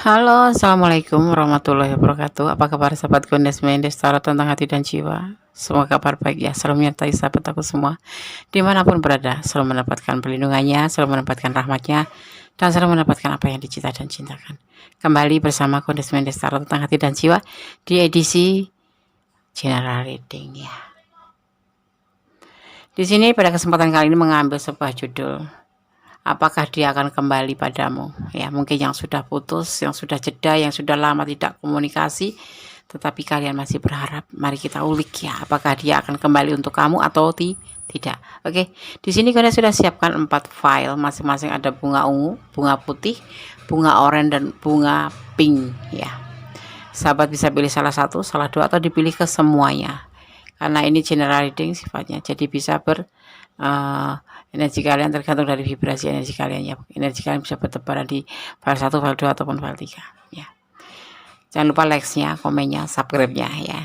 Halo, assalamualaikum warahmatullahi wabarakatuh. Apa kabar sahabat Gondes Mendes Tarot tentang hati dan jiwa? Semua kabar baik ya, selalu menyertai sahabat aku semua dimanapun berada, selalu mendapatkan perlindungannya, selalu mendapatkan rahmatnya, dan selalu mendapatkan apa yang dicita dan cintakan. Kembali bersama Gondes Mendes Tarot tentang hati dan jiwa di edisi General Reading ya. Di sini pada kesempatan kali ini mengambil sebuah judul, apakah dia akan kembali padamu? Ya, mungkin yang sudah putus, yang sudah jeda, yang sudah lama tidak komunikasi, tetapi kalian masih berharap. Mari kita ulik ya, apakah dia akan kembali untuk kamu atau tidak. Oke, di sini kalian sudah siapkan 4 file, masing-masing ada bunga ungu, bunga putih, bunga oranye, dan bunga pink ya. Sahabat bisa pilih salah satu, salah dua, atau dipilih ke semuanya. Karena ini general reading sifatnya, jadi bisa energi kalian tergantung dari vibrasi energi kalian ya. Energi kalian bisa bertebaran di file 1, file 2, ataupun file 3 ya. Jangan lupa like-nya, komennya, subscribe-nya ya.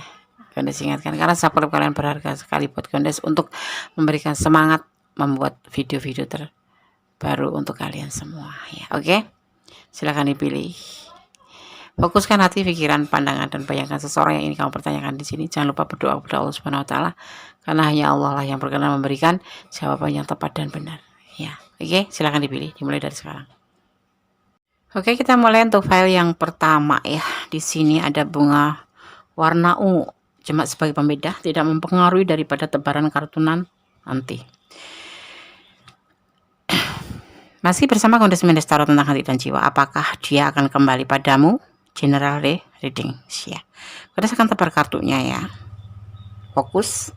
Gondes ingatkan, karena subscribe kalian berharga sekali buat Gondes untuk memberikan semangat membuat video-video terbaru untuk kalian semua ya. Oke, silahkan dipilih. Fokuskan hati, pikiran, pandangan, dan bayangkan seseorang yang ingin kamu pertanyakan di sini. Jangan lupa berdoa kepada Allah Subhanahu Wa Taala, karena hanya Allah lah yang berkenan memberikan jawaban yang tepat dan benar. Ya, oke, silahkan dipilih. Dimulai dari sekarang. Oke, kita mulai untuk file yang pertama ya. Di sini ada bunga warna ungu. Cuma sebagai pembeda, tidak mempengaruhi daripada tebaran kartunan nanti. Masih bersama Gondes Mendes Tarot tentang hati dan jiwa. Apakah dia akan kembali padamu? General reading ya. Kita akan tebar kartunya ya. Fokus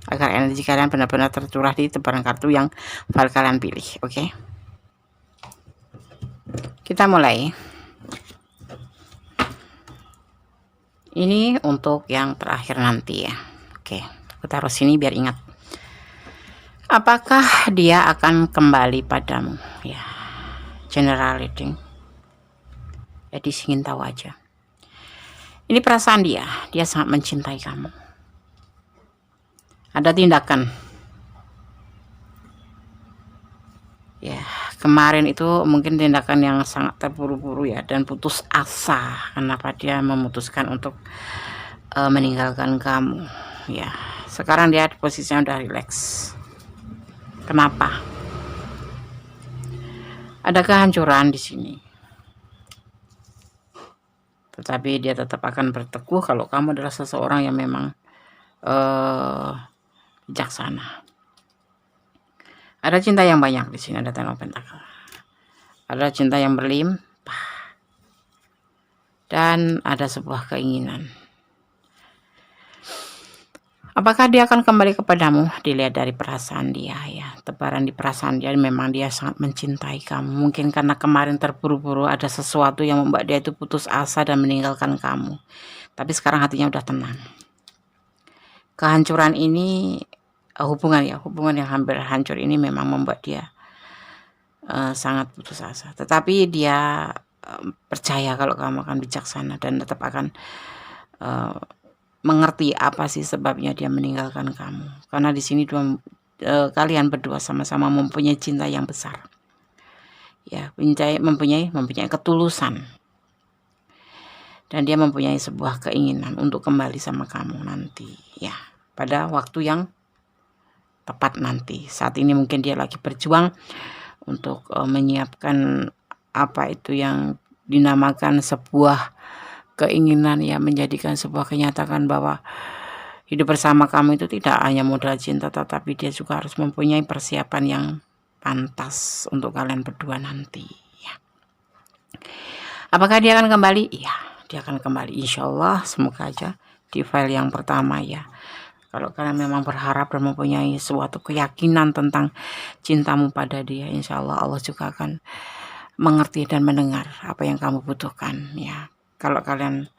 agar energi kalian benar-benar tercurah di tebaran kartu yang file kalian pilih. Oke. Kita mulai. Ini untuk yang terakhir nanti ya. Oke, aku taruh sini biar ingat. Apakah dia akan kembali padamu ya. General reading. Jadi ingin tahu aja. Ini perasaan dia sangat mencintai kamu. Ada tindakan. Ya, kemarin itu mungkin tindakan yang sangat terburu-buru ya, dan putus asa. Kenapa dia memutuskan untuk meninggalkan kamu? Ya, sekarang dia posisinya udah rileks. Kenapa? Ada kehancuran di sini. Tetapi dia tetap akan berteguh kalau kamu adalah seseorang yang memang bijaksana. Ada cinta yang banyak di sini, ada Ten of Pentacle. Ada cinta yang berlimpah. Dan ada sebuah keinginan. Apakah dia akan kembali kepadamu? Dilihat dari perasaan dia ya. Tebaran di perasaan dia, memang dia sangat mencintai kamu. Mungkin karena kemarin terburu-buru ada sesuatu yang membuat dia itu putus asa dan meninggalkan kamu. Tapi sekarang hatinya udah tenang. Kehancuran ini hubungan yang hampir hancur ini memang membuat dia sangat putus asa. Tetapi dia percaya kalau kamu akan bijaksana dan tetap akan mengerti apa sih sebabnya dia meninggalkan kamu. Karena di sini kalian berdua sama-sama mempunyai cinta yang besar. Ya, mempunyai ketulusan. Dan dia mempunyai sebuah keinginan untuk kembali sama kamu nanti ya, pada waktu yang tepat nanti. Saat ini mungkin dia lagi berjuang untuk menyiapkan apa itu yang dinamakan sebuah keinginan ya, menjadikan sebuah kenyataan bahwa hidup bersama kamu itu tidak hanya modal cinta, tetapi dia juga harus mempunyai persiapan yang pantas untuk kalian berdua nanti ya. Apakah dia akan kembali? Iya, dia akan kembali, insya Allah. Semoga aja di file yang pertama ya. Kalau kalian memang berharap dan mempunyai suatu keyakinan tentang cintamu pada dia, insya Allah Allah juga akan mengerti dan mendengar apa yang kamu butuhkan ya. Kalau kalian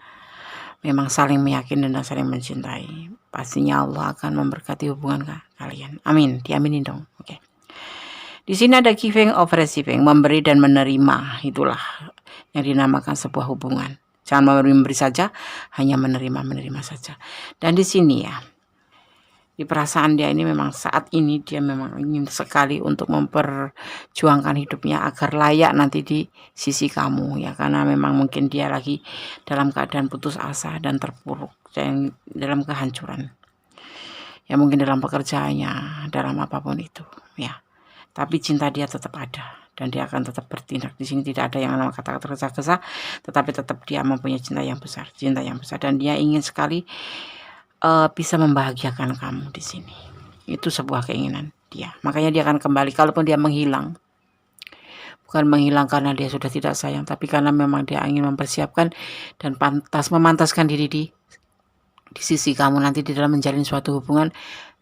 memang saling meyakini dan saling mencintai, pastinya Allah akan memberkati hubungan kalian. Amin, diaminin dong. Oke. Di sini ada giving of receiving, memberi dan menerima. Itulah yang dinamakan sebuah hubungan. Jangan memberi saja, hanya menerima saja. Dan di sini ya, Di perasaan dia ini memang saat ini dia memang ingin sekali untuk memperjuangkan hidupnya agar layak nanti di sisi kamu ya, karena memang mungkin dia lagi dalam keadaan putus asa dan terpuruk dan dalam kehancuran. Ya mungkin dalam pekerjaannya, dalam apapun itu ya. Tapi cinta dia tetap ada dan dia akan tetap bertindak. Di sini tidak ada yang nama kata-kata tergesa-gesa, tetapi tetap dia mempunyai cinta yang besar dan dia ingin sekali bisa membahagiakan kamu di sini. Itu sebuah keinginan dia. Makanya dia akan kembali. Kalaupun dia menghilang, bukan menghilang karena dia sudah tidak sayang, tapi karena memang dia ingin mempersiapkan dan memantaskan diri di sisi kamu nanti di dalam menjalin suatu hubungan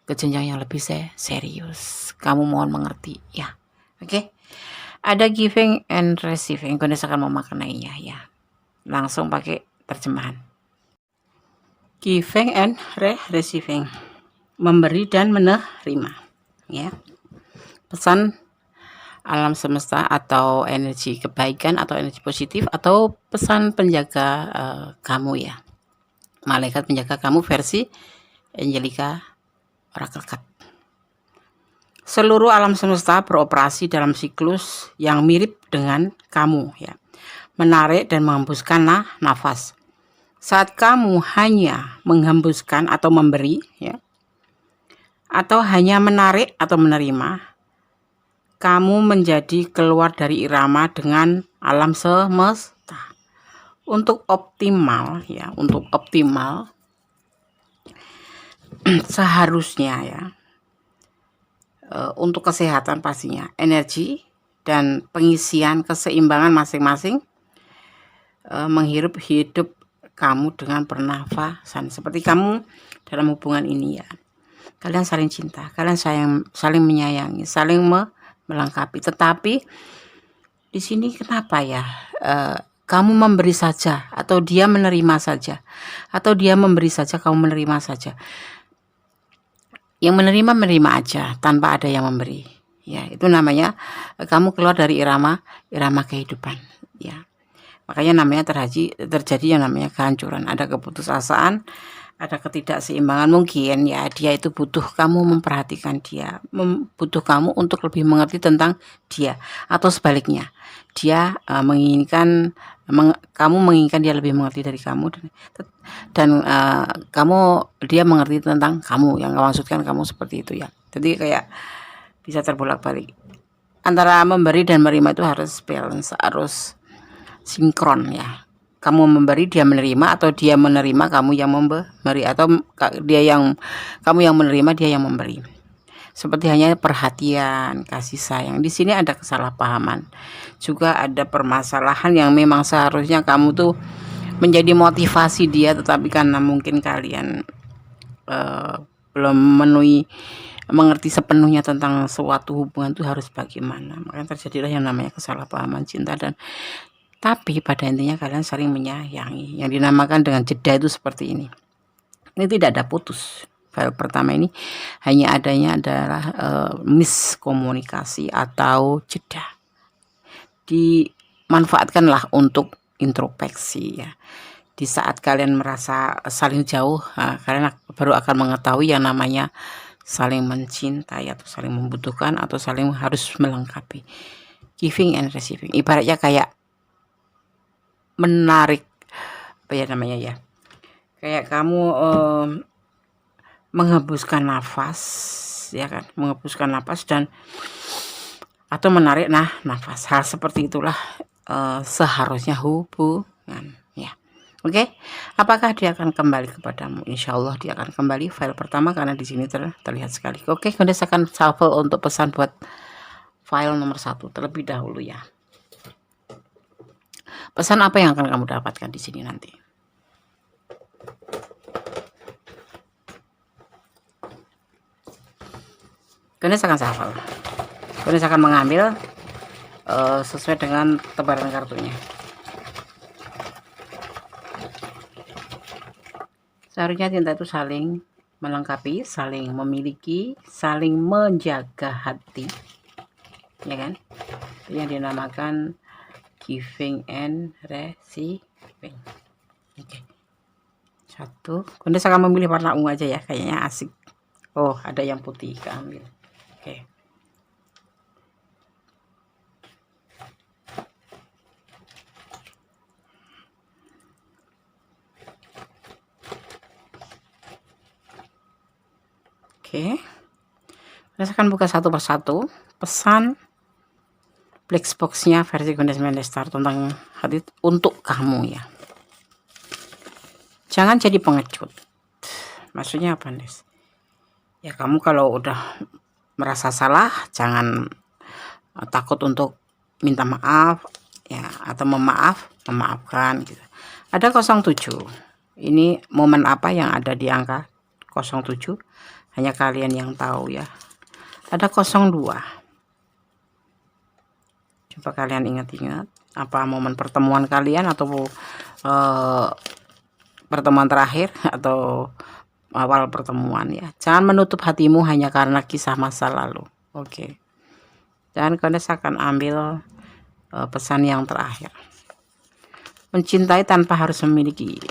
ke jenjang yang lebih serius. Kamu mohon mengerti ya. Oke. Ada giving and receiving. Ganesha akan memaknainya ya. Langsung pakai terjemahan. Giving and receiving, memberi dan menerima ya. Pesan alam semesta atau energi kebaikan atau energi positif atau pesan penjaga kamu ya, malaikat penjaga kamu versi Angelica Oracle Card. Seluruh alam semesta beroperasi dalam siklus yang mirip dengan kamu ya, menarik dan menghembuskan nafas. Saat kamu hanya menghembuskan atau memberi ya, atau hanya menarik atau menerima, kamu menjadi keluar dari irama dengan alam semesta. Untuk optimal ya, seharusnya ya, untuk kesehatan pastinya, energi dan pengisian keseimbangan masing-masing, menghirup hidup kamu dengan pernafasan. Seperti kamu dalam hubungan ini ya, kalian saling cinta, kalian saling menyayangi, saling melengkapi. Tetapi di sini kenapa ya, kamu memberi saja atau dia menerima saja, atau dia memberi saja kamu menerima saja. Yang menerima aja tanpa ada yang memberi ya, itu namanya kamu keluar dari irama kehidupan ya. Makanya namanya terjadi yang namanya kehancuran, ada keputusasaan, ada ketidakseimbangan. Mungkin ya dia itu butuh kamu memperhatikan dia, butuh kamu untuk lebih mengerti tentang dia, atau sebaliknya dia kamu menginginkan dia lebih mengerti dari kamu, dan dia mengerti tentang kamu, yang maksudkan kamu seperti itu ya. Jadi kayak bisa terbolak-balik antara memberi dan menerima, itu harus balance, harus sinkron ya. Kamu memberi, dia menerima, atau dia menerima, kamu yang memberi, atau kamu yang menerima, dia yang memberi. Seperti hanya perhatian, kasih sayang. Di sini ada kesalahpahaman, juga ada permasalahan yang memang seharusnya kamu tuh menjadi motivasi dia, tetapi karena mungkin kalian belum mengerti sepenuhnya tentang suatu hubungan itu harus bagaimana, makanya terjadilah yang namanya kesalahpahaman cinta. Tapi pada intinya kalian saling menyayangi, yang dinamakan dengan jeda itu seperti ini. Ini tidak ada putus. File pertama ini hanya adanya adalah miskomunikasi atau jeda. Dimanfaatkanlah untuk introspeksi ya. Di saat kalian merasa saling jauh, kalian baru akan mengetahui yang namanya saling mencintai atau saling membutuhkan atau saling harus melengkapi. Giving and receiving, ibaratnya kayak menarik, apa ya namanya ya, kayak kamu menghembuskan nafas ya kan, menghembuskan nafas dan atau menarik nafas. Hal seperti itulah seharusnya hubungan ya. Oke, apakah dia akan kembali kepadamu? Insya Allah dia akan kembali. File pertama karena di sini terlihat sekali. Oke, Ganesha akan shuffle untuk pesan buat file nomor 1 terlebih dahulu ya. Pesan apa yang akan kamu dapatkan di sini nanti? Ganesha akan shuffle. Ganesha akan mengambil sesuai dengan tebaran kartunya. Seharusnya cinta itu saling melengkapi, saling memiliki, saling menjaga hati, ya kan? Itu yang dinamakan giving and receiving. Oke. 1. Ganesha akan memilih warna ungu aja ya, kayaknya asik. Oh, ada yang putih, keambil. Oke. Oke. Saya akan buka satu persatu pesan black box-nya versi Gondes Mendestar tentang hati untuk kamu ya. Jangan jadi pengecut. Maksudnya apa, Nes? Ya kamu kalau udah merasa salah, jangan takut untuk minta maaf ya, atau memaafkan gitu. Ada 07. Ini momen apa yang ada di angka 07? Hanya kalian yang tahu ya. Ada 02. Coba kalian ingat-ingat apa momen pertemuan kalian atau pertemuan terakhir atau awal pertemuan ya. Jangan menutup hatimu hanya karena kisah masa lalu. Oke. Dan kalian akan ambil pesan yang terakhir. Mencintai tanpa harus memiliki.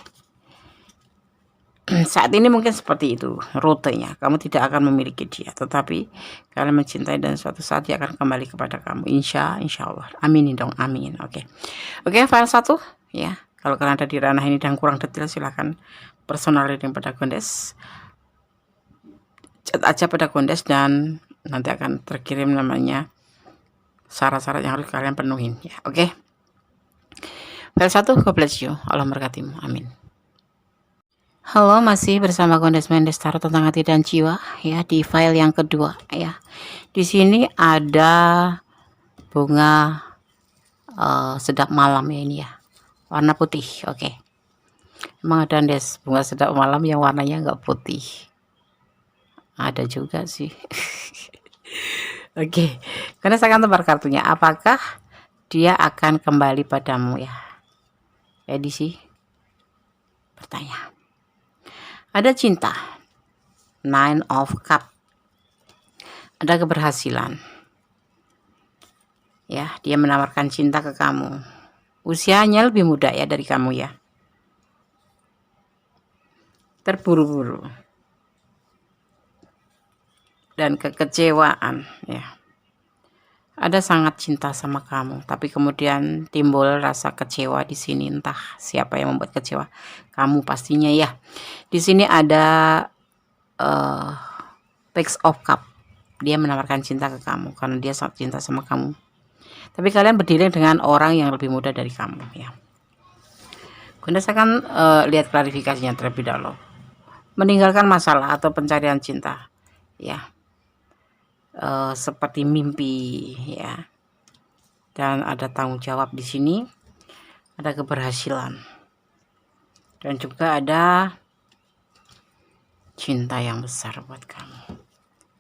Saat ini mungkin seperti itu rutenya, kamu tidak akan memiliki dia, tetapi kalian mencintai dan suatu saat dia akan kembali kepada kamu, insya Allah. Aminin dong, amin. Oke, file 1 ya. Kalau kalian ada di ranah ini dan kurang detail, silahkan personal reading pada Gondes, chat aja pada Gondes dan nanti akan terkirim namanya syarat-syarat yang harus kalian penuhin ya. Oke, file 1, God bless you, Allah memberkatimu, amin. Halo, masih bersama Gondes Mendestar tentang hati dan jiwa ya, di file yang kedua ya. Di sini ada bunga sedap malam ya, ini ya, warna putih. Oke. Emang ada, Des, bunga sedap malam yang warnanya enggak putih? Ada juga sih. Oke. Karena saya akan tebar kartunya. Apakah dia akan kembali padamu ya? Edisi bertanya. Ada cinta, 9 of Cup, ada keberhasilan ya, dia menawarkan cinta ke kamu. Usianya lebih muda ya dari kamu ya. Terburu-buru dan kekecewaan ya. Ada sangat cinta sama kamu, tapi kemudian timbul rasa kecewa di sini. Entah siapa yang membuat kecewa, kamu pastinya ya. Di sini ada Page of Cup. Dia menawarkan cinta ke kamu karena dia sangat cinta sama kamu. Tapi kalian berdiri dengan orang yang lebih muda dari kamu ya. Gondes akan lihat klarifikasinya terlebih dahulu. Meninggalkan masalah atau pencarian cinta ya. Seperti mimpi ya, dan ada tanggung jawab di sini, ada keberhasilan, dan juga ada cinta yang besar buat kamu.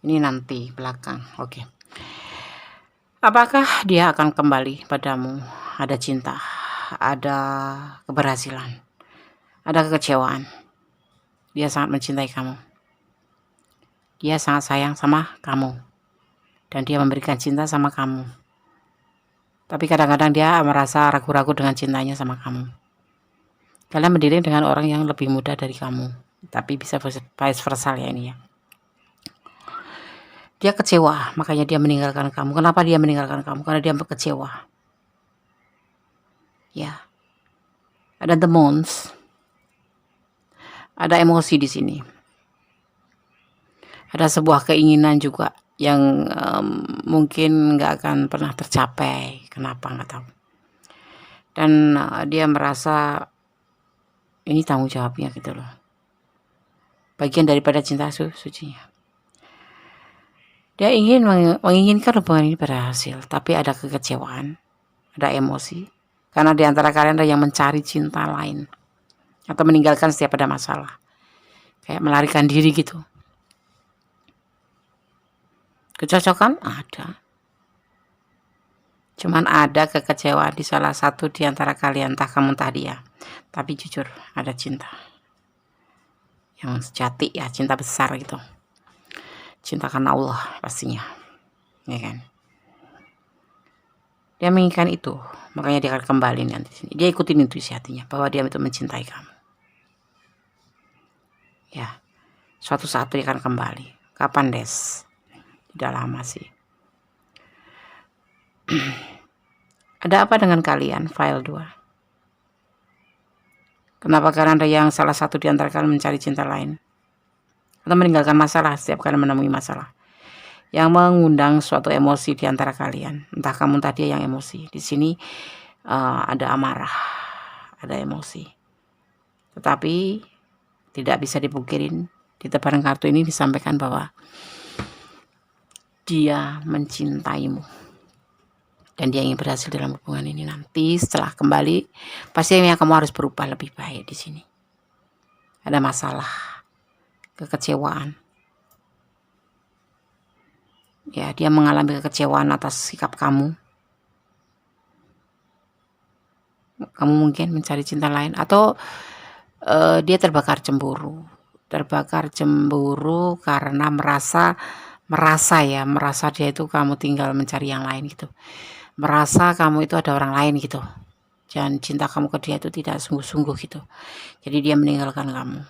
Ini nanti belakang. Oke. Apakah dia akan kembali padamu? Ada cinta, ada keberhasilan, ada kekecewaan. Dia sangat mencintai kamu, dia sangat sayang sama kamu, dan dia memberikan cinta sama kamu. Tapi kadang-kadang dia merasa ragu-ragu dengan cintanya sama kamu. Kalian berdiri dengan orang yang lebih muda dari kamu, tapi bisa vice versa ya ini ya. Dia kecewa, makanya dia meninggalkan kamu. Kenapa dia meninggalkan kamu? Karena dia kecewa. Ya. Ada the moons. Ada emosi di sini. Ada sebuah keinginan juga yang mungkin nggak akan pernah tercapai. Kenapa nggak tahu. Dan dia merasa ini tanggung jawabnya gitu loh. Bagian daripada cinta sucinya. Dia ingin menginginkan hubungan ini berhasil, tapi ada kekecewaan, ada emosi. Karena di antara kalian ada yang mencari cinta lain atau meninggalkan setiap ada masalah. Kayak melarikan diri gitu. Kecocokan ada. Cuman ada kekecewaan di salah satu di antara kalian, entah kamu entah dia. Tapi jujur ada cinta yang sejati ya, cinta besar gitu. Cinta karena Allah pastinya. Ya kan? Dia menginginkan itu, makanya dia akan kembali nanti sini. Dia ikutin intuisi hatinya bahwa dia itu mencintai kamu. Ya. Suatu saat dia akan kembali. Kapan Des? Tidak lama sih. Ada apa dengan kalian? File 2. Kenapa kalian ada yang salah satu di antara kalian mencari cinta lain? Atau meninggalkan masalah setiap kali menemui masalah? Yang mengundang suatu emosi di antara kalian. Entah kamu tadi yang emosi. Di sini ada amarah, ada emosi. Tetapi tidak bisa dipungkirin, di tebaran kartu ini disampaikan bahwa dia mencintaimu. Dan dia ingin berhasil dalam hubungan ini. Nanti setelah kembali, pasti kamu harus berubah lebih baik di sini. Ada masalah, kekecewaan. Ya, dia mengalami kekecewaan atas sikap kamu. Kamu mungkin mencari cinta lain. Atau dia terbakar cemburu. Terbakar cemburu karena merasa dia itu kamu tinggal mencari yang lain gitu. Merasa kamu itu ada orang lain gitu. Dan cinta kamu ke dia itu tidak sungguh-sungguh gitu. Jadi dia meninggalkan kamu.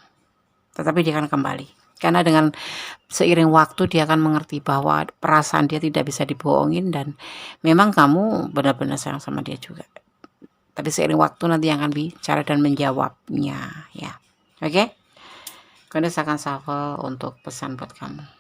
Tetapi dia akan kembali. Karena dengan seiring waktu dia akan mengerti bahwa perasaan dia tidak bisa dibohongin. Dan memang kamu benar-benar sayang sama dia juga. Tapi seiring waktu nanti akan bicara dan menjawabnya. Ya, oke? Kemudian saya akan shuffle untuk pesan buat kamu.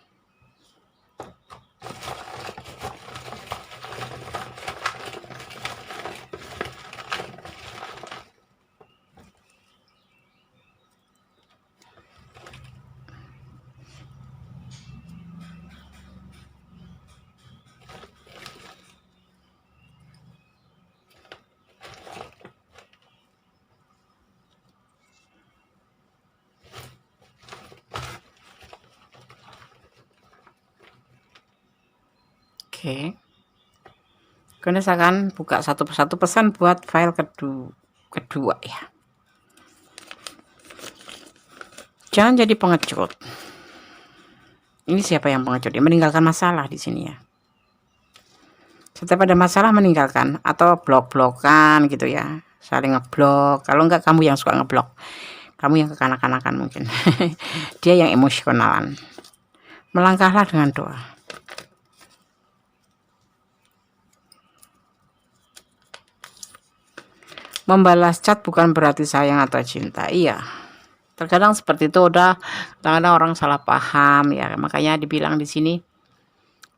Oke. Kemudian saya akan buka satu persatu pesan buat file kedua ya. Jangan jadi pengecut. Ini siapa yang pengecut? Dia meninggalkan masalah di sini ya. Setiap ada masalah meninggalkan atau blok-blokan gitu ya. Saling ngeblok. Kalau enggak kamu yang suka ngeblok. Kamu yang kekanak-kanakan mungkin. Dia yang emosionalan. Melangkahlah dengan doa. Membalas chat bukan berarti sayang atau cinta. Iya. Terkadang seperti itu kadang-kadang orang salah paham ya. Makanya dibilang di sini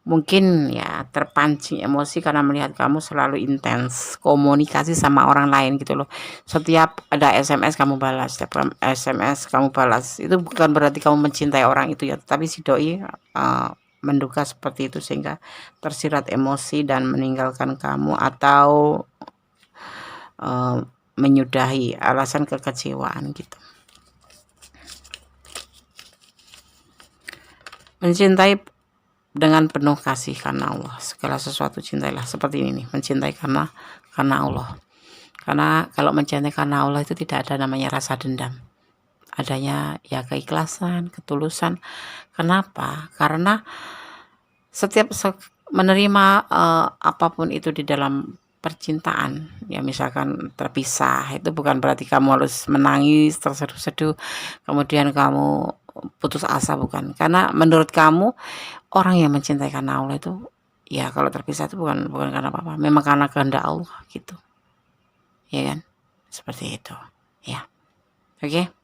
mungkin ya terpancing emosi karena melihat kamu selalu intens komunikasi sama orang lain gitu loh. Setiap ada SMS kamu balas, setiap SMS kamu balas. Itu bukan berarti kamu mencintai orang itu ya, tapi si doi menduga seperti itu sehingga tersirat emosi dan meninggalkan kamu atau menyudahi alasan kekecewaan gitu. Mencintai dengan penuh kasih karena Allah. Segala sesuatu cintailah seperti ini nih, mencintai karena Allah. Karena kalau mencintai karena Allah itu tidak ada namanya rasa dendam. Adanya ya keikhlasan, ketulusan. Kenapa? Karena setiap menerima apapun itu di dalam percintaan, ya misalkan terpisah, itu bukan berarti kamu harus menangis terseduh-seduh kemudian kamu putus asa, bukan. Karena menurut kamu orang yang mencintai karena Allah itu ya kalau terpisah itu bukan karena apa-apa, memang karena kehendak Allah gitu ya kan, seperti itu ya. Oke.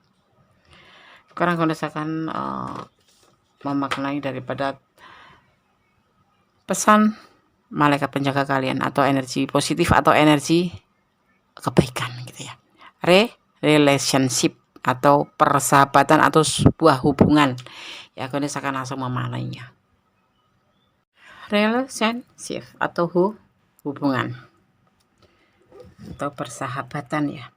Sekarang kalau misalkan memaknai daripada pesan malaikat penjaga kalian atau energi positif atau energi kebaikan gitu ya. Relationship atau persahabatan atau sebuah hubungan ya, kalian akan langsung memaknainya. Relationship atau hubungan atau persahabatan ya.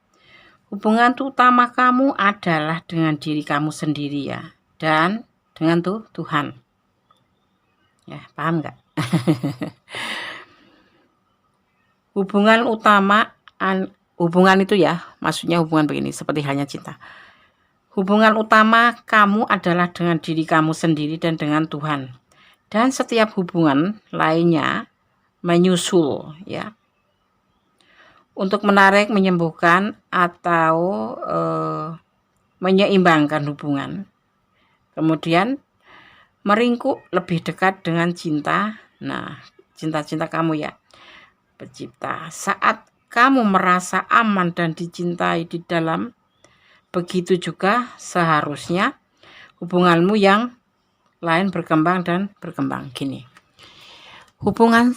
Hubungan utama kamu adalah dengan diri kamu sendiri ya, dan dengan Tuhan ya, paham nggak? Hubungan itu ya, maksudnya hubungan begini, seperti halnya cinta. Hubungan utama kamu adalah dengan diri kamu sendiri dan dengan Tuhan. Dan setiap hubungan lainnya menyusul ya. Untuk menarik, menyembuhkan atau menyeimbangkan hubungan. Kemudian meringkuk lebih dekat dengan cinta. Nah, cinta-cinta kamu ya, Pencipta. Saat kamu merasa aman dan dicintai di dalam, begitu juga seharusnya hubunganmu yang lain berkembang dan berkembang. Gini, hubungan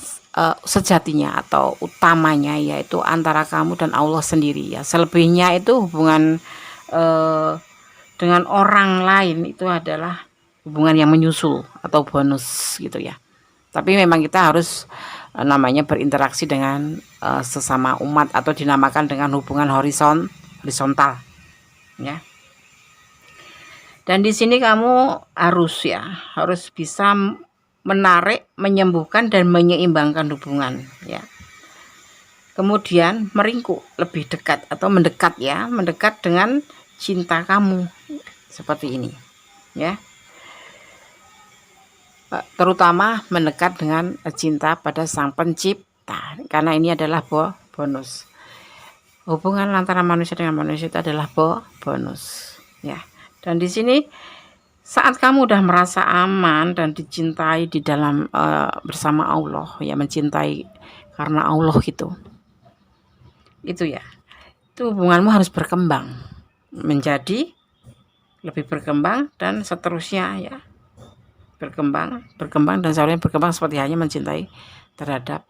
sejatinya atau utamanya yaitu antara kamu dan Allah sendiri ya. Selebihnya itu hubungan dengan orang lain itu adalah hubungan yang menyusul atau bonus gitu ya. Tapi memang kita harus namanya berinteraksi dengan sesama umat atau dinamakan dengan hubungan horizontal ya. Dan di sini kamu harus bisa menarik, menyembuhkan dan menyeimbangkan hubungan ya. Kemudian meringkuk lebih dekat atau mendekat ya, mendekat dengan cinta kamu seperti ini ya. Terutama mendekat dengan cinta pada Sang Pencipta, karena ini adalah bonus. Hubungan antara manusia dengan manusia itu adalah bonus ya. Dan di sini saat kamu udah merasa aman dan dicintai di dalam bersama Allah ya, mencintai karena Allah gitu. Itu ya. Itu hubunganmu harus berkembang menjadi lebih berkembang dan seterusnya ya. Berkembang dan seharusnya berkembang seperti hanya mencintai terhadap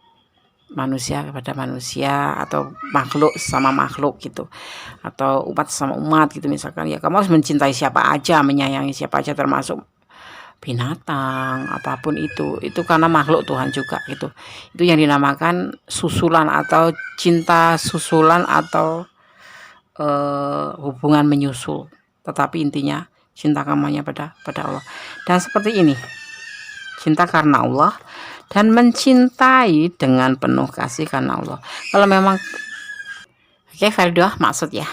manusia kepada manusia atau makhluk sama makhluk gitu, atau umat sama umat gitu misalkan ya. Kamu harus mencintai siapa aja, menyayangi siapa aja, termasuk binatang apapun itu karena makhluk Tuhan juga gitu. Itu yang dinamakan susulan atau cinta susulan atau hubungan menyusul, tetapi intinya cinta kamunya pada Allah. Dan seperti ini, cinta karena Allah dan mencintai dengan penuh kasih karena Allah. Kalau memang file 2 maksud ya,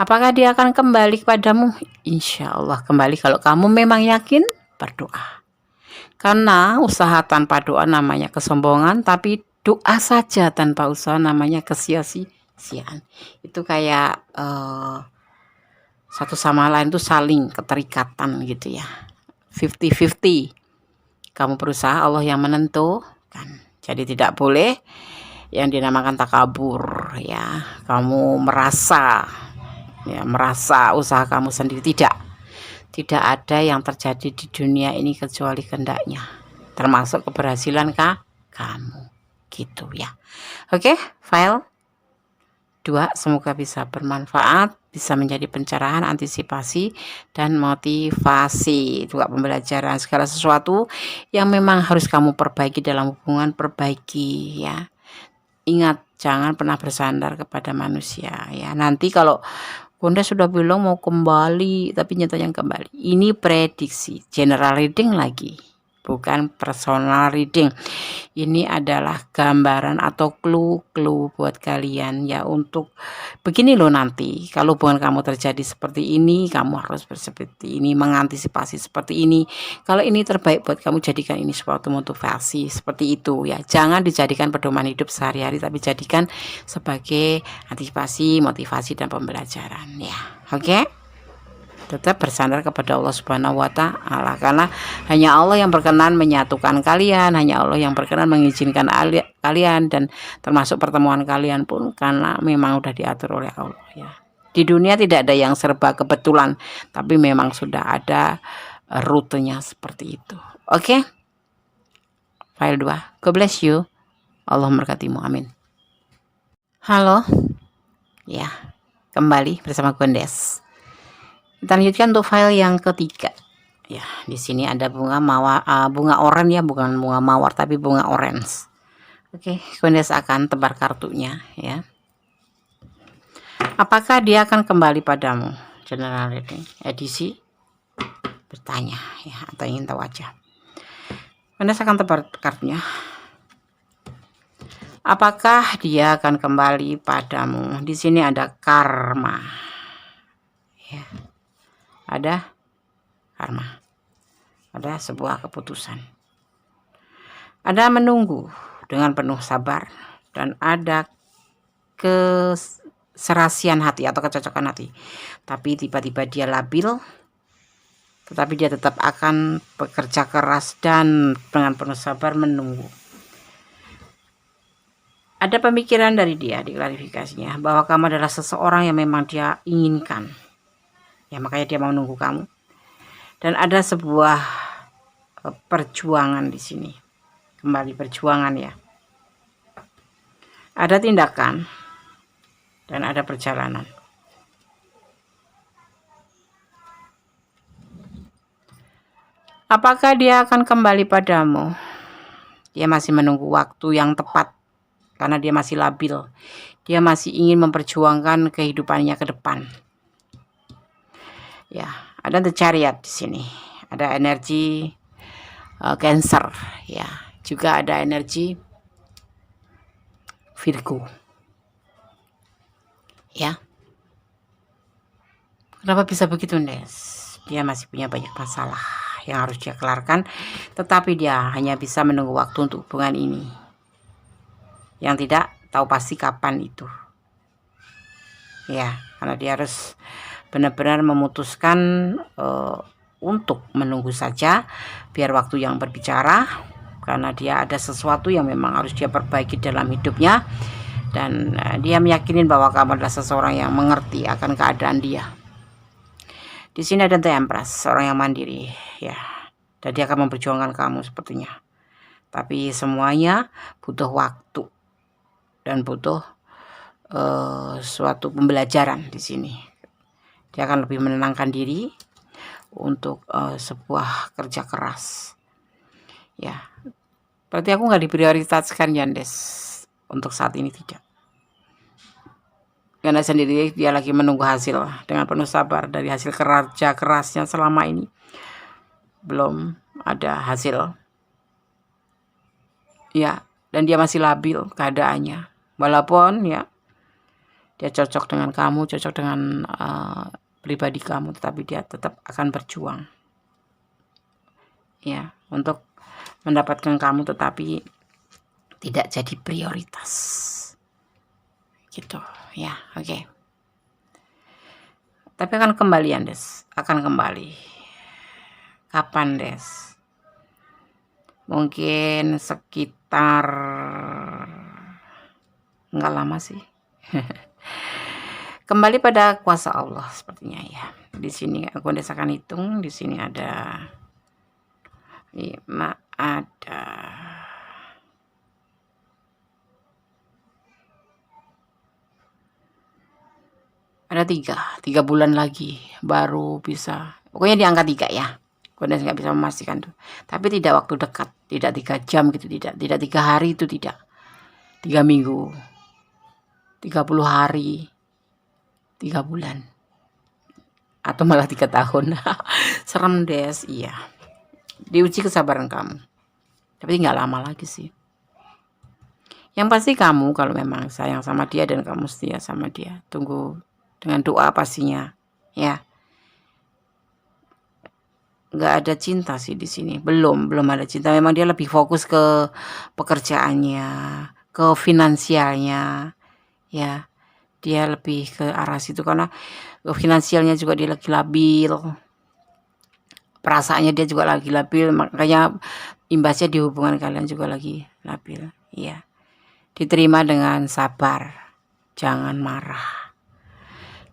apakah dia akan kembali kepadamu? Insya Allah kembali kalau kamu memang yakin berdoa. Karena usaha tanpa doa namanya kesombongan, tapi doa saja tanpa usaha namanya kesia-siaan. Itu kayak satu sama lain tuh saling keterikatan gitu ya, 50-50. Kamu berusaha, Allah yang menentukan. Jadi tidak boleh yang dinamakan takabur ya, kamu merasa usaha kamu sendiri. Tidak ada yang terjadi di dunia ini kecuali kehendaknya, termasuk keberhasilan kamu gitu ya. Oke, file 2 semoga bisa bermanfaat, bisa menjadi pencerahan, antisipasi dan motivasi, juga pembelajaran. Segala sesuatu yang memang harus kamu perbaiki dalam hubungan, perbaiki ya. Ingat, jangan pernah bersandar kepada manusia ya. Nanti kalau Bunda sudah bilang mau kembali tapi nyatanya kembali, ini prediksi, general reading lagi, bukan personal reading. Ini adalah gambaran atau clue buat kalian ya, untuk begini loh, nanti kalau hubungan kamu terjadi seperti ini, kamu harus seperti ini, mengantisipasi seperti ini. Kalau ini terbaik buat kamu, jadikan ini suatu motivasi seperti itu ya. Jangan dijadikan pedoman hidup sehari-hari, tapi jadikan sebagai antisipasi, motivasi dan pembelajaran ya. Oke? Tetap bersandar kepada Allah Subhanahu wa Ta'ala, karena hanya Allah yang berkenan menyatukan kalian, hanya Allah yang berkenan mengizinkan kalian, dan termasuk pertemuan kalian pun karena memang udah diatur oleh Allah ya. Di dunia tidak ada yang serba kebetulan, tapi memang sudah ada rutenya seperti itu. Oke? File 2. God bless you. Allah memberkatimu. Amin. Halo. Ya, kembali bersama Gondes. Kita lanjutkan untuk file yang ketiga. Ya, di sini ada bunga oranye ya, bukan bunga mawar tapi bunga orange. Oke, Gondes akan tebar kartunya ya. Apakah dia akan kembali padamu? General reading edisi bertanya ya, atau ingin tahu aja. Gondes akan tebar kartunya. Apakah dia akan kembali padamu? Di sini ada karma. Ya. Ada karma, ada sebuah keputusan, ada menunggu dengan penuh sabar, dan ada keserasian hati atau kecocokan hati. Tapi tiba-tiba dia labil, tetapi dia tetap akan bekerja keras dan dengan penuh sabar menunggu. Ada pemikiran dari dia di klarifikasinya bahwa kamu adalah seseorang yang memang dia inginkan, ya makanya dia mau menunggu kamu. Dan ada sebuah perjuangan di sini, kembali perjuangan ya. Ada tindakan dan ada perjalanan. Apakah dia akan kembali padamu? Dia masih menunggu waktu yang tepat karena dia masih labil. Dia masih ingin memperjuangkan kehidupannya ke depan. Ya, ada The Chariot di sini. Ada energi Cancer, ya. Juga ada energi Virgo. Ya. Kenapa bisa begitu, Nes? Dia masih punya banyak masalah yang harus dia kelarkan, tetapi dia hanya bisa menunggu waktu untuk hubungan ini yang tidak tahu pasti kapan itu, ya, karena dia harus benar-benar memutuskan untuk menunggu saja biar waktu yang berbicara, karena dia ada sesuatu yang memang harus dia perbaiki dalam hidupnya, dan dia meyakini bahwa kamu adalah seseorang yang mengerti akan keadaan dia. Di sini ada The Empress, seorang yang mandiri, ya. Dan dia akan memperjuangkan kamu sepertinya. Tapi semuanya butuh waktu dan butuh suatu pembelajaran di sini. Dia akan lebih menenangkan diri untuk sebuah kerja keras. Ya, berarti aku nggak diprioritaskan, Yandes, untuk saat ini tidak. Karena sendiri dia lagi menunggu hasil dengan penuh sabar dari hasil kerja kerasnya selama ini. Belum ada hasil. Ya, dan dia masih labil keadaannya. Walaupun ya dia cocok dengan kamu, cocok dengan pribadi kamu, tetapi dia tetap akan berjuang. Ya, untuk mendapatkan kamu, tetapi tidak jadi prioritas. Gitu. Ya, oke. Tapi akan kembali, Des. Akan kembali. Kapan, Des? Mungkin sekitar enggak lama sih. Kembali pada kuasa Allah sepertinya ya. Di sini aku akan hitung, di sini ada 5, ada 3 bulan lagi baru bisa, pokoknya di angka 3 ya. Kemudian nggak bisa memastikan tuh, tapi tidak waktu dekat, tidak 3 jam gitu, tidak 3 hari itu, tidak 3 minggu, 30 hari, 3 bulan, atau malah 3 tahun. Serem, Des. Iya, diuji kesabaran kamu, tapi nggak lama lagi sih. Yang pasti kamu kalau memang sayang sama dia dan kamu setia sama dia, tunggu dengan doa pastinya, ya. Nggak ada cinta sih di sini, belum ada cinta. Memang dia lebih fokus ke pekerjaannya, ke finansialnya, ya. Dia lebih ke arah situ karena finansialnya juga dia lagi labil, perasaannya dia juga lagi labil, makanya imbasnya di hubungan kalian juga lagi labil, ya. Diterima dengan sabar, jangan marah.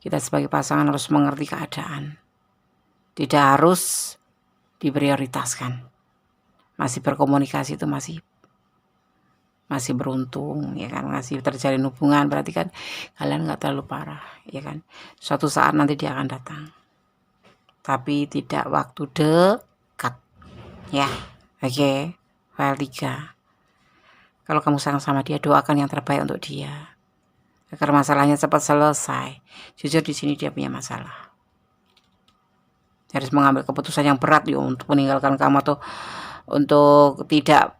Kita sebagai pasangan harus mengerti keadaan, tidak harus diprioritaskan. Masih berkomunikasi itu masih beruntung, ya kan, masih terjalin hubungan, berarti kan kalian nggak terlalu parah, ya kan. Suatu saat nanti dia akan datang, tapi tidak waktu dekat, ya. Oke. File 3. Kalau kamu sayang sama dia, doakan yang terbaik untuk dia agar masalahnya cepat selesai. Jujur di sini dia punya masalah, harus mengambil keputusan yang berat ya untuk meninggalkan kamu atau untuk tidak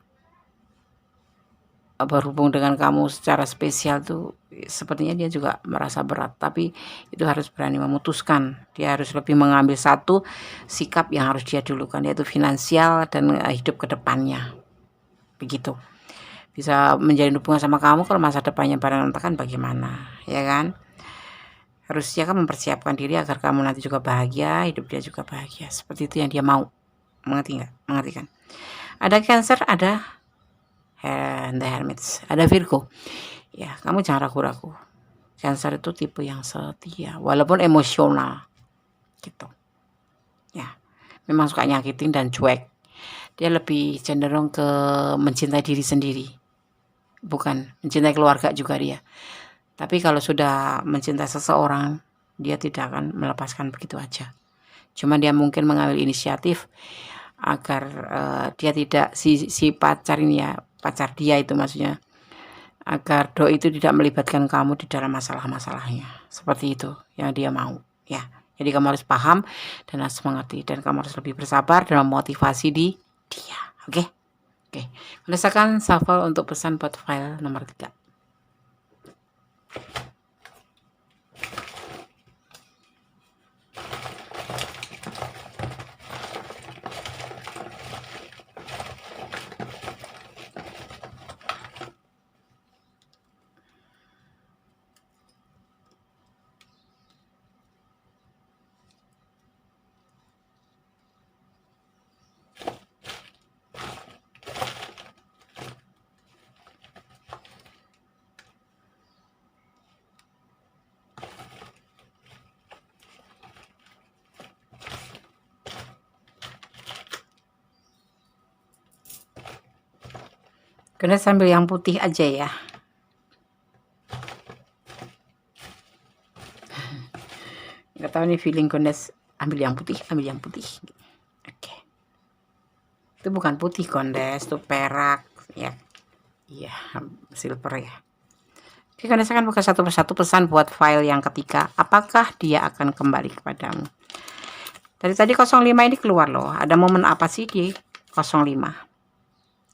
berhubung dengan kamu secara spesial tuh. Sepertinya dia juga merasa berat, tapi itu harus berani memutuskan. Dia harus lebih mengambil satu sikap yang harus dia dulukan, yaitu finansial dan hidup ke depannya. Begitu. Bisa menjalin hubungan sama kamu kalau masa depannya berantakan bagaimana, ya kan? Harusnya kan mempersiapkan diri agar kamu nanti juga bahagia, hidup dia juga bahagia. Seperti itu yang dia mau. Mengerti nggak? Mengerti kan? Ada Cancer, ada The Hermits, ada Virgo. Ya, kamu jangan ragu-ragu. Cancer itu tipe yang setia, walaupun emosional, gitu. Ya, memang suka nyakitin dan cuek. Dia lebih cenderung ke mencintai diri sendiri, bukan mencintai keluarga juga dia. Tapi kalau sudah mencintai seseorang, dia tidak akan melepaskan begitu aja. Cuma dia mungkin mengambil inisiatif agar dia tidak si pacar ini ya, pacar dia itu maksudnya, agar doi itu tidak melibatkan kamu di dalam masalah-masalahnya. Seperti itu yang dia mau, ya. Jadi kamu harus paham dan harus mengerti, dan kamu harus lebih bersabar dalam motivasi di dia. Oke? Oke. Berdasarkan shuffle untuk pesan buat file nomor 3. Kena sambil yang putih aja ya. Nggak tahu nih feeling Gondes, ambil yang putih. Oke. Itu bukan putih Gondes, itu perak ya. Iya, silver ya. Oke, Gondes akan buka satu persatu pesan buat file yang ketiga. Apakah dia akan kembali kepadamu? Dari tadi 05 ini keluar loh. Ada momen apa sih di 05?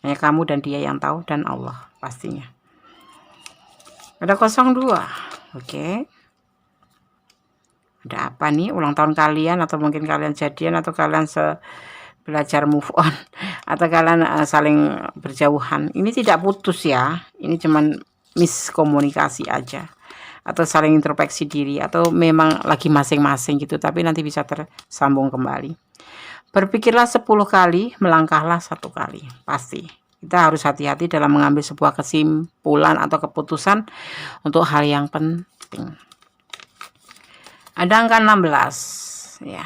Hanya kamu dan dia yang tahu, dan Allah pastinya. Ada 02. Oke. Ada apa nih? Ulang tahun kalian, atau mungkin kalian jadian, atau kalian belajar move on, atau kalian saling berjauhan. Ini tidak putus ya. Ini cuman miskomunikasi aja, atau saling introspeksi diri, atau memang lagi masing-masing gitu, tapi nanti bisa tersambung kembali. Berpikirlah 10 kali, melangkahlah 1 kali. Pasti kita harus hati-hati dalam mengambil sebuah kesimpulan atau keputusan untuk hal yang penting. Ada angka 16 ya.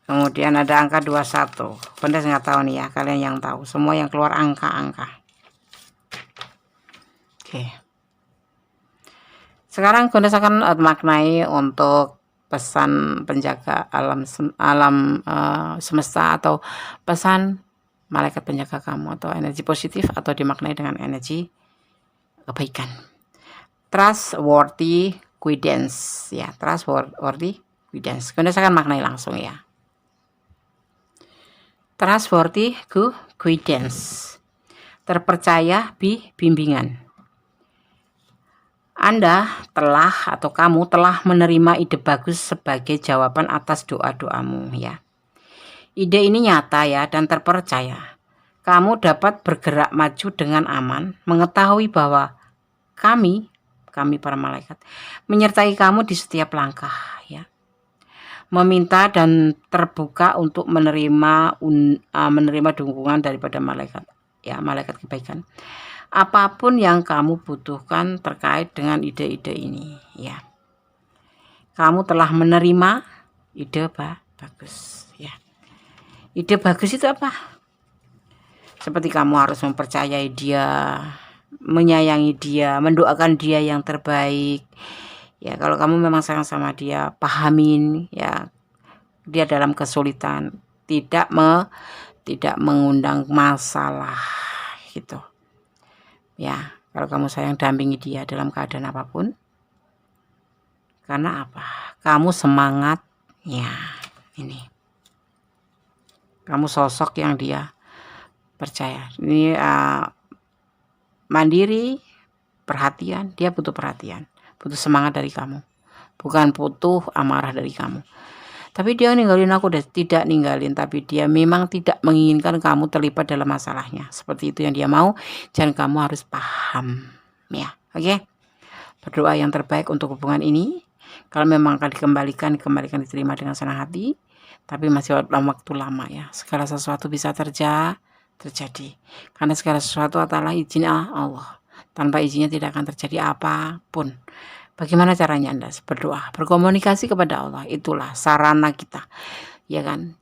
Kemudian ada angka 21. Gondes nggak tahu nih ya, kalian yang tahu. Semua yang keluar angka-angka. Oke. Sekarang Gondes akan maknai untuk pesan penjaga alam semesta, atau pesan malaikat penjaga kamu, atau energi positif, atau dimaknai dengan energi kebaikan. Trustworthy guidance ya, trustworthy guidance. Gondes akan maknai langsung ya. Trustworthy guidance, terpercaya bimbingan. Anda telah, atau kamu telah menerima ide bagus sebagai jawaban atas doa-doamu ya. Ide ini nyata ya dan terpercaya. Kamu dapat bergerak maju dengan aman, mengetahui bahwa kami para malaikat menyertai kamu di setiap langkah ya. Meminta dan terbuka untuk menerima dukungan daripada malaikat ya, malaikat kebaikan. Apapun yang kamu butuhkan terkait dengan ide-ide ini ya. Kamu telah menerima ide bagus ya. Ide bagus itu apa? Seperti kamu harus mempercayai dia, menyayangi dia, mendoakan dia yang terbaik ya. Kalau kamu memang sayang sama dia, pahamin ya, dia dalam kesulitan, tidak mengundang masalah gitu ya. Kalau kamu sayang, dampingi dia dalam keadaan apapun. Karena apa? Kamu semangat ya. Ini kamu sosok yang dia percaya. Ini mandiri, perhatian. Dia butuh perhatian, butuh semangat dari kamu, bukan butuh amarah dari kamu. Tapi dia ninggalin aku, tidak ninggalin, tapi dia memang tidak menginginkan kamu terlibat dalam masalahnya. Seperti itu yang dia mau, dan kamu harus paham ya. Oke. Berdoa yang terbaik untuk hubungan ini. Kalau memang akan dikembalikan diterima dengan senang hati. Tapi masih dalam waktu lama ya. Segala sesuatu bisa terjadi. Karena segala sesuatu adalah izin Allah. Tanpa izinnya tidak akan terjadi apapun. Bagaimana caranya Anda berdoa? Berkomunikasi kepada Allah. Itulah sarana kita. Ya kan?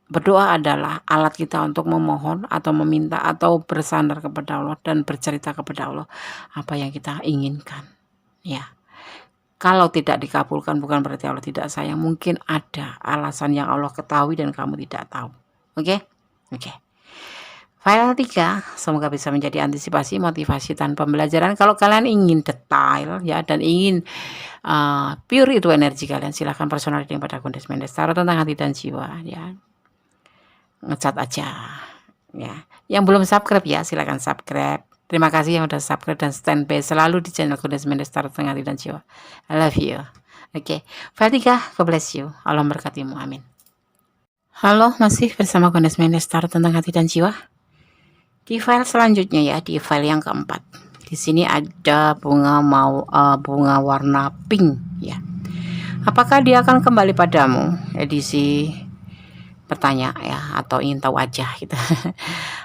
Berdoa adalah alat kita untuk memohon atau meminta atau bersandar kepada Allah dan bercerita kepada Allah apa yang kita inginkan. Ya. Kalau tidak dikabulkan bukan berarti Allah tidak sayang. Mungkin ada alasan yang Allah ketahui dan kamu tidak tahu. Oke? Oke. File 3 semoga bisa menjadi antisipasi motivasi dan pembelajaran. Kalau kalian ingin detail ya dan ingin pure itu energi kalian, silahkan personal reading pada Gondes Mendes Tarot tentang hati dan jiwa ya. Ngecat aja ya. Yang belum subscribe ya silahkan subscribe. Terima kasih yang udah subscribe dan standby selalu di channel Gondes Mendes Tarot tentang hati dan jiwa. I love you. Oke. File 3, God bless you. Allah memberkatimu. Amin. Halo, masih bersama Gondes Mendes Tarot tentang hati dan jiwa. Di file selanjutnya ya, di file yang keempat. Di sini ada bunga warna pink ya. Apakah dia akan kembali padamu? Edisi bertanya ya, atau ingin tahu aja gitu.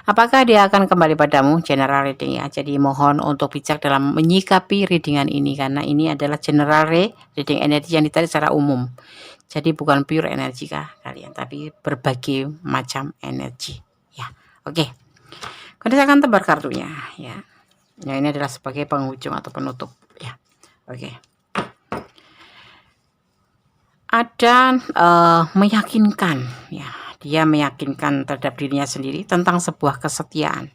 Apakah dia akan kembali padamu? General reading ya. Jadi mohon untuk bijak dalam menyikapi readingan ini karena ini adalah general reading energi yang ditarik secara umum. Jadi bukan pure energi kalian, tapi berbagai macam energi ya. Oke. Kemudian saya akan tebar kartunya ya. Ya ini adalah sebagai penghujung atau penutup ya. Oke. Ada meyakinkan ya, dia meyakinkan terhadap dirinya sendiri tentang sebuah kesetiaan,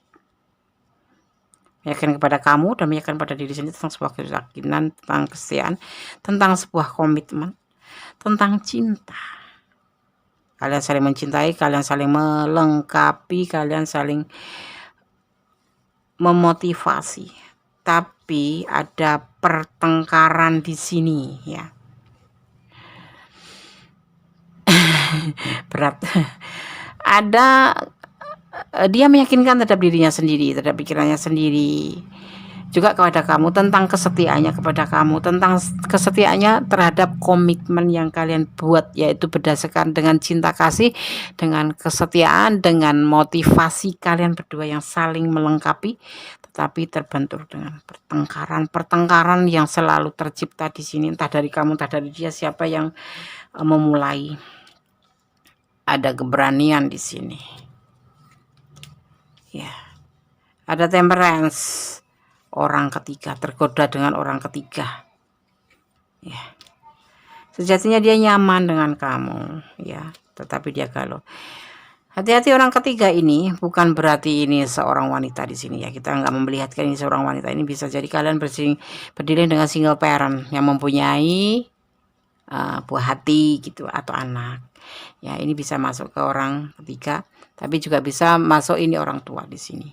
meyakinkan kepada kamu dan meyakinkan pada diri sendiri tentang sebuah keyakinan, tentang kesetiaan, tentang sebuah komitmen, tentang cinta. Kalian saling mencintai, kalian saling melengkapi, kalian saling memotivasi, tapi ada pertengkaran di sini ya. Berat. Ada dia meyakinkan terhadap dirinya sendiri, terhadap pikirannya sendiri, juga kepada kamu tentang kesetiaannya kepada kamu, tentang kesetiaannya terhadap komitmen yang kalian buat, yaitu berdasarkan dengan cinta kasih, dengan kesetiaan, dengan motivasi kalian berdua yang saling melengkapi, tetapi terbentur dengan pertengkaran yang selalu tercipta di sini, entah dari kamu, entah dari dia, siapa yang memulai. Ada keberanian di sini. Ya. Ada temperance. Orang ketiga, tergoda dengan orang ketiga. Ya. Sejatinya dia nyaman dengan kamu, ya, tetapi dia galau. Hati-hati orang ketiga ini bukan berarti ini seorang wanita di sini ya. Kita nggak memperlihatkan ini seorang wanita. Ini bisa jadi kalian berdiri dengan single parent yang mempunyai buah hati gitu atau anak. Ya, ini bisa masuk ke orang ketiga, tapi juga bisa masuk ini orang tua di sini.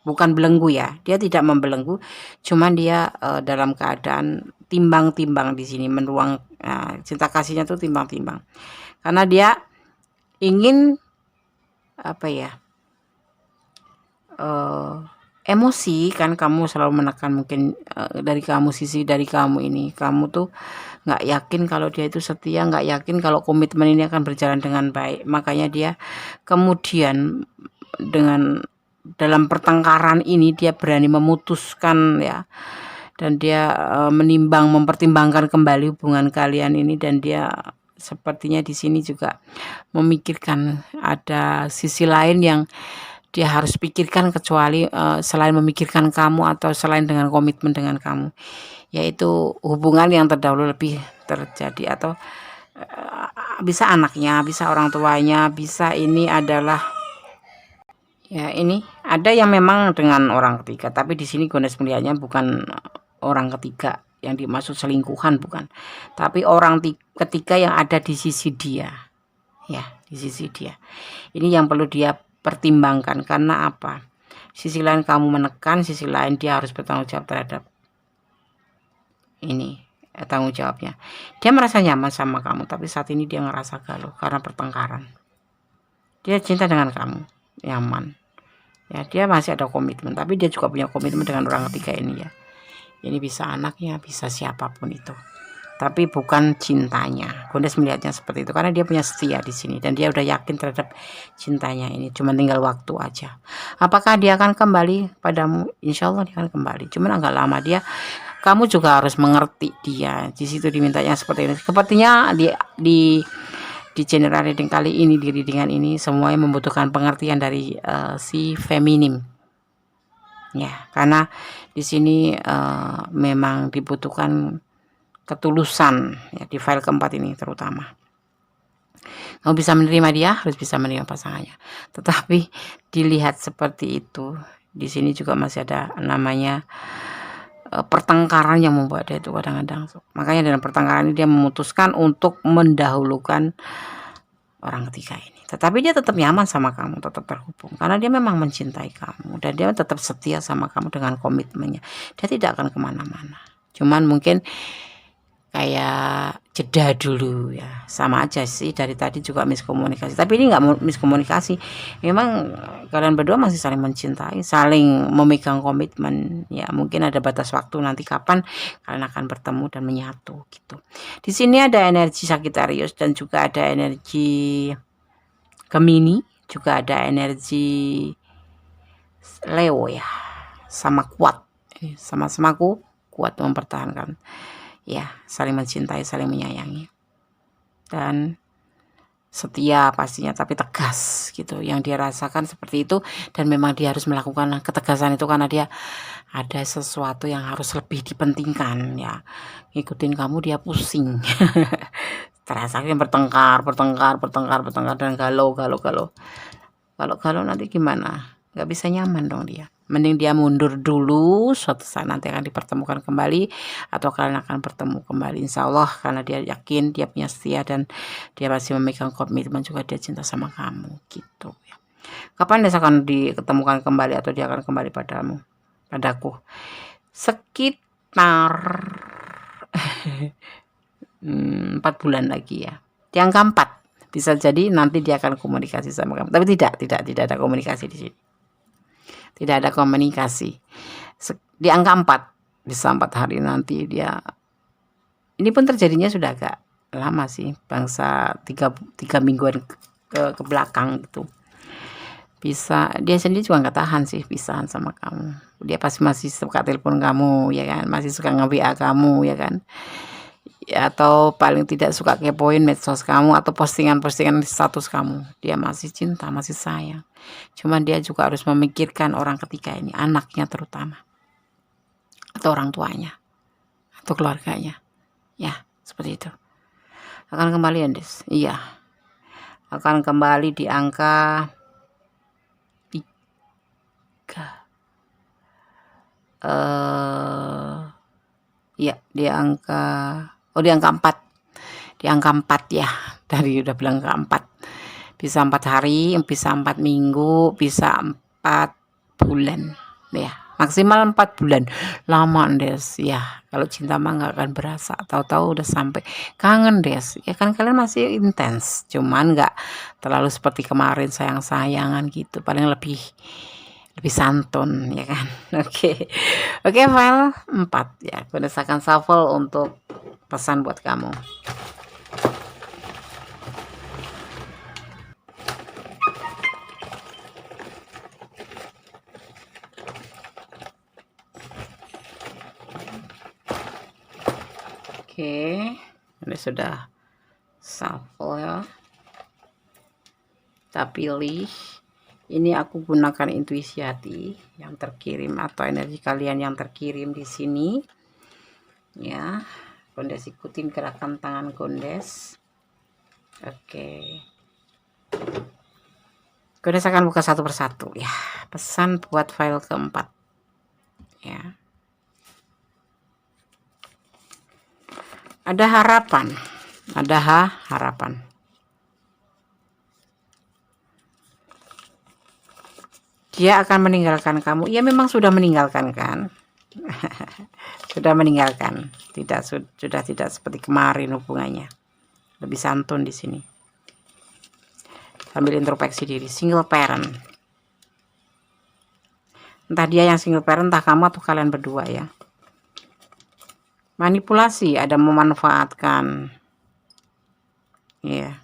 Bukan belenggu ya, dia tidak membelenggu, cuman dia dalam keadaan timbang-timbang di sini, menuang cinta kasihnya tuh timbang-timbang. Karena dia ingin apa ya? Emosi kan, kamu selalu menekan mungkin sisi dari kamu ini, kamu tuh nggak yakin kalau dia itu setia, nggak yakin kalau komitmen ini akan berjalan dengan baik. Makanya dia kemudian dalam pertengkaran ini dia berani memutuskan ya, dan dia mempertimbangkan kembali hubungan kalian ini, dan dia sepertinya di sini juga memikirkan ada sisi lain yang dia harus pikirkan kecuali selain memikirkan kamu atau selain dengan komitmen dengan kamu, yaitu hubungan yang terdahulu lebih terjadi, atau bisa anaknya, bisa orang tuanya, bisa ini adalah ya, ini ada yang memang dengan orang ketiga, tapi di sini Gondes melihatnya bukan orang ketiga yang dimaksud selingkuhan, bukan, tapi orang ketiga yang ada di sisi dia ya, di sisi dia. Ini yang perlu dia pertimbangkan. Karena apa? Sisi lain kamu menekan, sisi lain dia harus bertanggung jawab terhadap ini, tanggung jawabnya. Dia merasa nyaman sama kamu, tapi saat ini dia ngerasa galau karena pertengkaran. Dia cinta dengan kamu, nyaman ya, dia masih ada komitmen, tapi dia juga punya komitmen dengan orang ketiga ini ya. Ini bisa anaknya, bisa siapapun itu. Tapi bukan cintanya. Gondes melihatnya seperti itu karena dia punya setia di sini dan dia udah yakin terhadap cintanya ini. Cuma tinggal waktu aja. Apakah dia akan kembali padamu? Insya Allah dia akan kembali. Cuman agak lama dia. Kamu juga harus mengerti dia. Di situ dimintanya seperti ini. Sepertinya di general reading kali ini, di readingan ini semuanya membutuhkan pengertian dari si feminim. Ya, karena di sini memang dibutuhkan ketulusan ya, di file keempat ini terutama. Kamu bisa menerima dia, harus bisa menerima pasangannya. Tetapi dilihat seperti itu, di sini juga masih ada namanya pertengkaran yang membuat dia itu kadang-kadang. Makanya dalam pertengkaran ini dia memutuskan untuk mendahulukan orang ketiga ini. Tetapi dia tetap nyaman sama kamu, tetap terhubung. Karena dia memang mencintai kamu. Dan dia tetap setia sama kamu dengan komitmennya. Dia tidak akan kemana-mana. Cuman mungkin kayak jeda dulu ya, sama aja sih dari tadi juga miskomunikasi, tapi ini nggak miskomunikasi, memang kalian berdua masih saling mencintai, saling memegang komitmen ya. Mungkin ada batas waktu nanti kapan kalian akan bertemu dan menyatu gitu. Di sini ada energi Sagittarius dan juga ada energi Gemini, juga ada energi Leo ya, sama kuat, sama-sama kuat mempertahankan ya, saling mencintai, saling menyayangi dan setia pastinya, tapi tegas gitu. Yang dia rasakan seperti itu dan memang dia harus melakukan ketegasan itu karena dia ada sesuatu yang harus lebih dipentingkan ya. Ngikutin kamu dia pusing. Terasa yang bertengkar dan galau nanti gimana? Nggak bisa nyaman dong dia. Mending dia mundur dulu, suatu saat nanti akan dipertemukan kembali atau kalian akan bertemu kembali insya Allah, karena dia yakin, dia punya setia dan dia masih memegang komitmen, juga dia cinta sama kamu gitu ya. Kapan dia akan diketemukan kembali atau dia akan kembali padaku? Sekitar 4 bulan lagi ya, di angka 4 bisa jadi nanti dia akan komunikasi sama kamu, tapi tidak ada komunikasi di sini. Tidak ada komunikasi. Di angka 4, bisa 4 hari nanti dia. Ini pun terjadinya sudah agak lama sih, bangsa 3 mingguan ke belakang gitu. Bisa dia sendiri juga nggak tahan sih pisahan sama kamu. Dia pasti masih suka telepon kamu ya kan, masih suka nge-WA kamu ya kan. Ya, atau paling tidak suka kepoin medsos kamu atau postingan-postingan status kamu. Dia masih cinta, masih sayang. Cuman dia juga harus memikirkan orang ketiga ini, anaknya terutama, atau orang tuanya, atau keluarganya. Ya, seperti itu. Akan kembali Andes. Iya. Akan kembali di angka 3. Ya, di angka 4. Di angka 4 ya. Dari udah bilang ke 4. Bisa 4 hari, bisa 4 minggu, bisa 4 bulan ya, maksimal 4 bulan. Lama Des ya, kalau cinta mah nggak akan berasa, tahu-tahu udah sampai kangen Des ya kan. Kalian masih intens, cuman nggak terlalu seperti kemarin sayang-sayangan gitu, paling lebih santun ya kan. Oke, file 4 ya, aku akan shuffle untuk pesan buat kamu. Oke, ini sudah shuffle ya. Kita pilih. Ini aku gunakan intuisi hati yang terkirim atau energi kalian yang terkirim di sini. Ya, Gondes ikutin gerakan tangan Gondes. Oke. Gondes akan buka satu persatu ya. Pesan buat file keempat. Ya. Ada harapan, harapan. Dia akan meninggalkan kamu. Ia memang sudah meninggalkan kan? Sudah meninggalkan. Sudah tidak seperti kemarin hubungannya. Lebih santun di sini. Sambil introspeksi diri. Single parent. Entah dia yang single parent, entah kamu atau kalian berdua ya. manipulasi, ada memanfaatkan. Ya.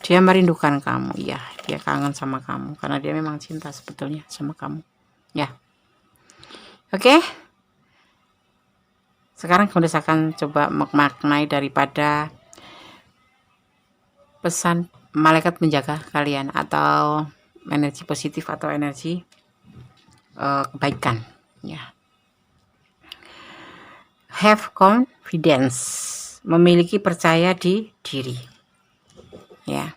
Dia merindukan kamu, ya, dia kangen sama kamu karena dia memang cinta sebetulnya sama kamu. Ya. Oke. Sekarang kamu akan coba memaknai daripada pesan malaikat menjaga kalian atau energi positif atau energi kebaikan, ya. Have confidence, memiliki percaya di diri, ya.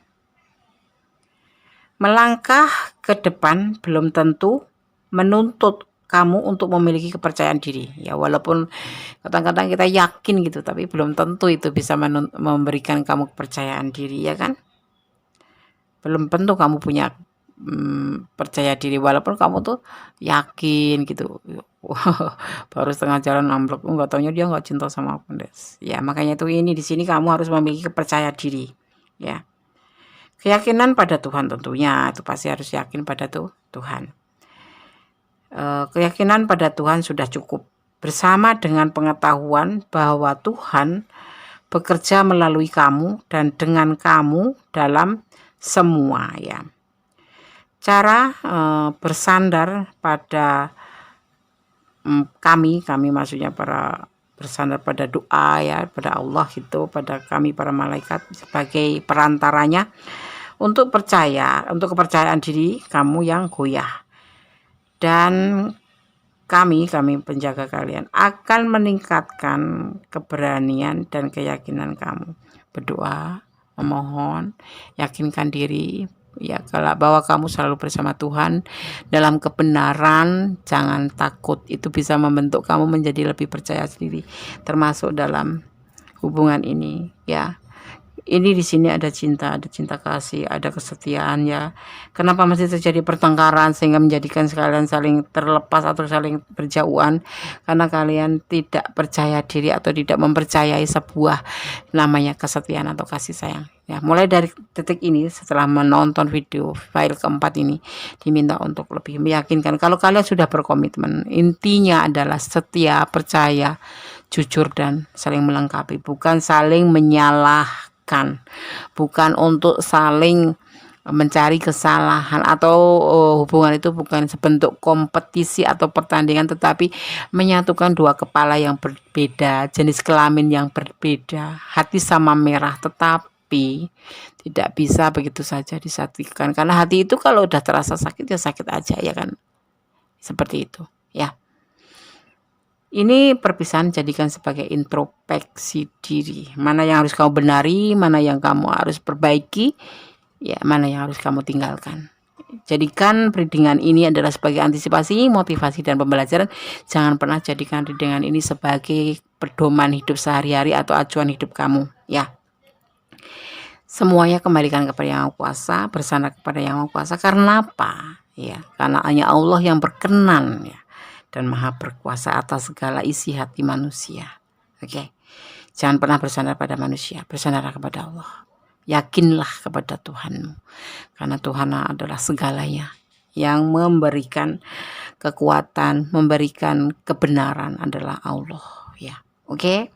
Melangkah ke depan belum tentu menuntut kamu untuk memiliki kepercayaan diri, ya, walaupun kadang-kadang kita yakin gitu, tapi belum tentu itu bisa memberikan kamu kepercayaan diri, ya kan? Belum tentu kamu punya percaya diri, walaupun kamu tuh yakin gitu. Baru setengah jalan ambruk, nggak taunya dia nggak cinta sama aku, Des. Ya, makanya itu ini di sini kamu harus memiliki kepercayaan diri, ya. Keyakinan pada Tuhan tentunya, itu pasti harus yakin pada Tuhan. Keyakinan pada Tuhan sudah cukup, bersama dengan pengetahuan bahwa Tuhan bekerja melalui kamu dan dengan kamu dalam semua, ya. Cara bersandar pada kami maksudnya para bersandar pada doa, ya, pada Allah itu, pada kami para malaikat sebagai perantaranya untuk kepercayaan diri kamu yang goyah. Dan kami penjaga kalian akan meningkatkan keberanian dan keyakinan kamu. Berdoa, memohon, yakinkan diri, ya, kalau bahwa kamu selalu bersama Tuhan dalam kebenaran. Jangan takut, itu bisa membentuk kamu menjadi lebih percaya diri, termasuk dalam hubungan ini, ya. Ini di sini ada cinta kasih, ada kesetiaan, ya. Kenapa masih terjadi pertengkaran sehingga menjadikan kalian saling terlepas atau saling berjauhan? Karena kalian tidak percaya diri atau tidak mempercayai sebuah namanya kesetiaan atau kasih sayang, ya. Mulai dari detik ini, setelah menonton video file keempat ini, diminta untuk lebih meyakinkan kalau kalian sudah berkomitmen. Intinya adalah setia, percaya, jujur, dan saling melengkapi, bukan saling menyalahkan, bukan untuk saling mencari kesalahan, atau hubungan itu bukan sebentuk kompetisi atau pertandingan, tetapi menyatukan dua kepala yang berbeda, jenis kelamin yang berbeda, hati sama merah, tetapi tidak bisa begitu saja disatukan, karena hati itu kalau udah terasa sakit ya sakit aja, ya kan, seperti itu, ya. Ini perpisahan jadikan sebagai introspeksi diri. Mana yang harus kamu benari, mana yang kamu harus perbaiki, ya, mana yang harus kamu tinggalkan. Jadikan readingan ini adalah sebagai antisipasi, motivasi, dan pembelajaran. Jangan pernah jadikan readingan ini sebagai pedoman hidup sehari-hari atau acuan hidup kamu, ya. Semuanya kembalikan kepada Yang Maha Kuasa, bersandar kepada Yang Maha Kuasa. Karena apa? Ya, karena hanya Allah yang berkenan, ya, dan maha berkuasa atas segala isi hati manusia. Oke. Jangan pernah bersandar pada manusia, bersandarlah kepada Allah. Yakinlah kepada Tuhanmu, karena Tuhan adalah segalanya. Yang memberikan kekuatan, memberikan kebenaran adalah Allah, ya. Oke.